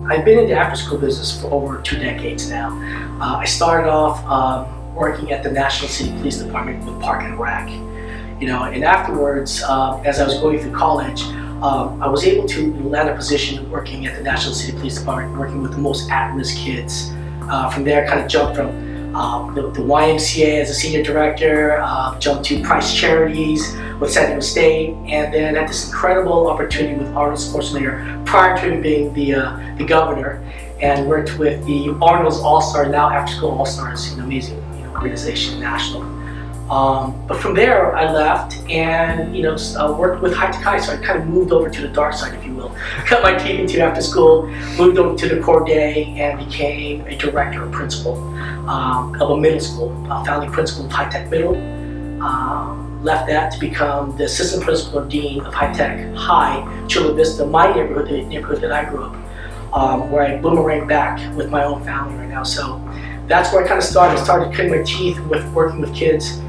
I've been in the after-school business for over 2 decades now. I started off working at the National City Police Department with Park and Rec. And afterwards, as I was going through college, I was able to land a position working at the National City Police Department, working with the most at-risk kids. From there, I kind of jumped from the YMCA as a senior director, jumped to Price Charities with San Diego State, and then had this incredible opportunity with Arnold Schwarzenegger prior to him being the governor, and worked with the Arnold's All-Star, now After School All-Stars, an amazing organization, national. But from there, I left and worked with High Tech High, so I kind of moved over to the dark side, if you will. Cut my teeth into after school, moved over to the core day, and became a director or principal of a middle school, founding principal of High Tech Middle. Left that to become the assistant principal or dean of High Tech High, Chula, Vista, my neighborhood, the neighborhood that I grew up, where I boomerang back with my own family right now. So that's where I kind of started. I started cutting my teeth with working with kids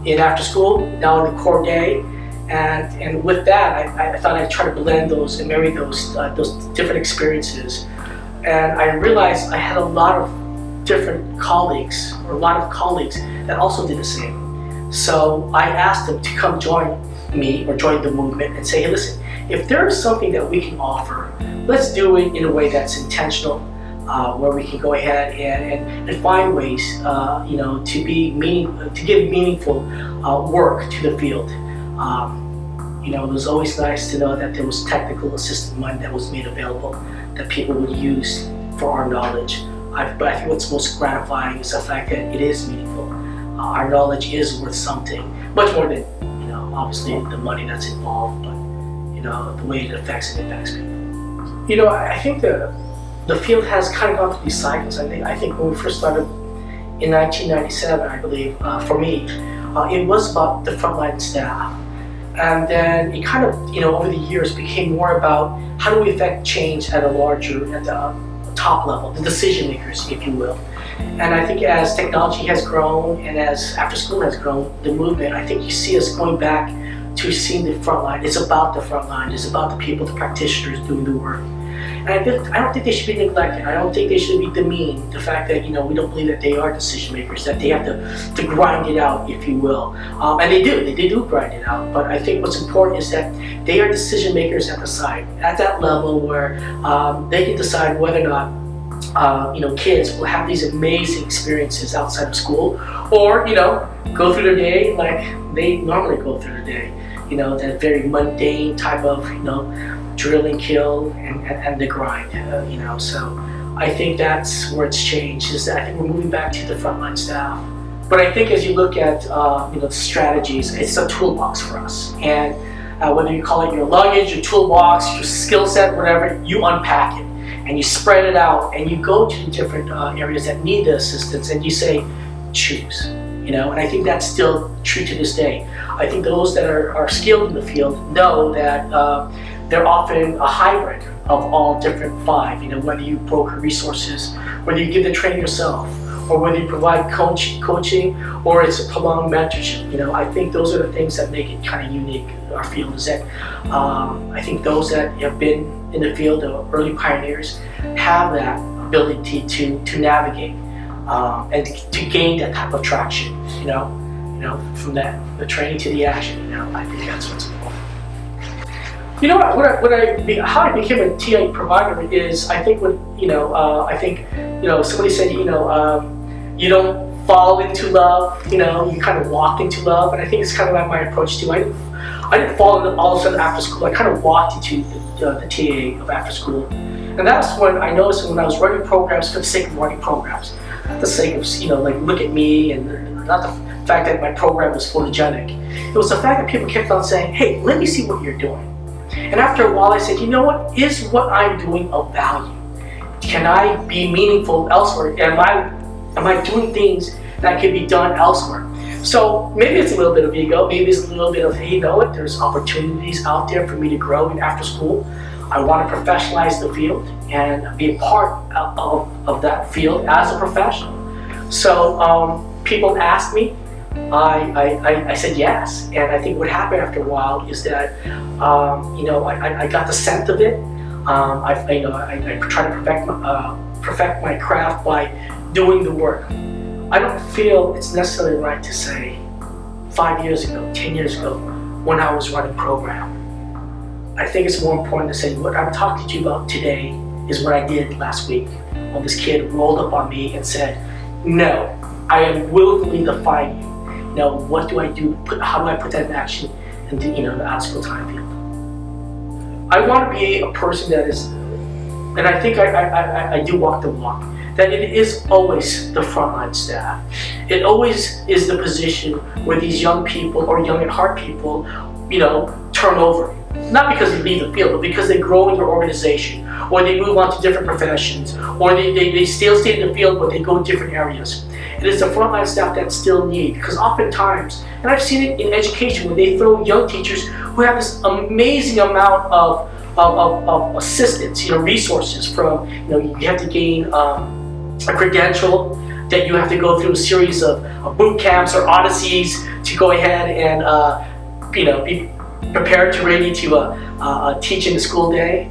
in after school, now in the core day, and with that, I thought I'd try to blend those and marry those different experiences. And I realized I had a lot of different colleagues, or a lot of colleagues that also did the same. So I asked them to come join me or join the movement and say, hey, listen, if there is something that we can offer, let's do it in a way that's intentional, where we can go ahead and find ways, to give meaningful work to the field. It was always nice to know that there was technical assistant money that was made available that people would use for our knowledge. But I think what's most gratifying is the fact that it is meaningful. Our knowledge is worth something, much more than obviously the money that's involved, but the way it affects people. I think the field has kind of gone through these cycles. I think when we first started in 1997, I believe, for me, it was about the frontline staff. And then it kind of, over the years became more about how do we affect change at the top level, the decision makers, if you will. And I think as technology has grown and as after school has grown, the movement, I think you see us going back to seeing the front line. It's about the front line. It's about the people, the practitioners doing the work. And I don't think they should be neglected. I don't think they should be demeaned. The fact that we don't believe that they are decision makers, that they have to grind it out, if you will. And they do grind it out. But I think what's important is that they are decision makers at the site, at that level where they can decide whether or not kids will have these amazing experiences outside of school, or go through their day like they normally go through their day. That very mundane type of drill and kill and the grind. So I think that's where it's changed. Is that I think we're moving back to the frontline staff. But I think as you look at the strategies, it's a toolbox for us. And whether you call it your luggage, your toolbox, your skill set, whatever, you unpack it. And you spread it out, and you go to the different areas that need the assistance, and you say, choose. And I think that's still true to this day. I think those that are skilled in the field know that they're often a hybrid of all different 5. Whether you broker resources, whether you give the training yourself, or whether you provide coaching, or it's a prolonged mentorship. I think those are the things that make it kind of unique. Our field is that I think those that have been in the field, the early pioneers, have that ability to navigate and to gain that type of traction. From the training to the action. I think that's what's important. How I became a TA provider is, I think somebody said, you don't fall into love, you kind of walk into love, and I think it's kind of like my approach too. I didn't fall into all of a sudden after school. I kind of walked into the TA of after school, and that's when I noticed when I was running programs for the sake of running programs, not the sake of look at me, and not the fact that my program was photogenic. It was the fact that people kept on saying, hey, let me see what you're doing. And after a while I said, what is what I'm doing of value? Can I be meaningful elsewhere? Am I doing things that can be done elsewhere? So maybe it's a little bit of ego, maybe it's a little bit of, hey, there's opportunities out there for me to grow in after school. I want to professionalize the field and be a part of that field as a professional. So people asked me, I said yes, and I think what happened after a while is that I got the scent of it. I try to perfect my craft by doing the work. I don't feel it's necessarily right to say 5 years ago, 10 years ago, when I was running program. I think it's more important to say what I'm talking to you about today is what I did last week when this kid rolled up on me and said, no, I am willfully defying you. Now, what do I do? How do I put that in action in the out-of-school time field? I want to be a person that is, and I think I do walk the walk, that it is always the frontline staff. It always is the position where these young people or young at heart people, turn over. Not because they leave the field, but because they grow in their organization, or they move on to different professions, or they still stay in the field, but they go in different areas. It is the frontline staff that still need, because oftentimes, and I've seen it in education, when they throw young teachers who have this amazing amount of assistance, resources from, you have to gain a credential, that you have to go through a series of boot camps or odysseys to go ahead and, be prepared to ready to teach in the school day.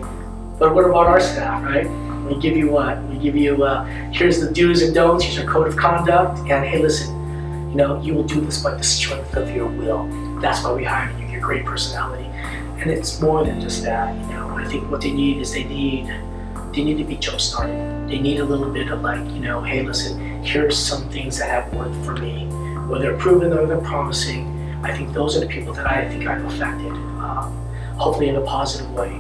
But what about our staff, right? We give you what? We give you, here's the do's and don'ts, here's your code of conduct, and hey, listen, you will do this by the strength of your will. That's why we hired you, your great personality. And it's more than just that, I think what they need is they need to be jump-started. They need a little bit of hey, listen, here's some things that have worked for me. Whether they're proven or they're promising, I think those are the people that I think I've affected, hopefully in a positive way.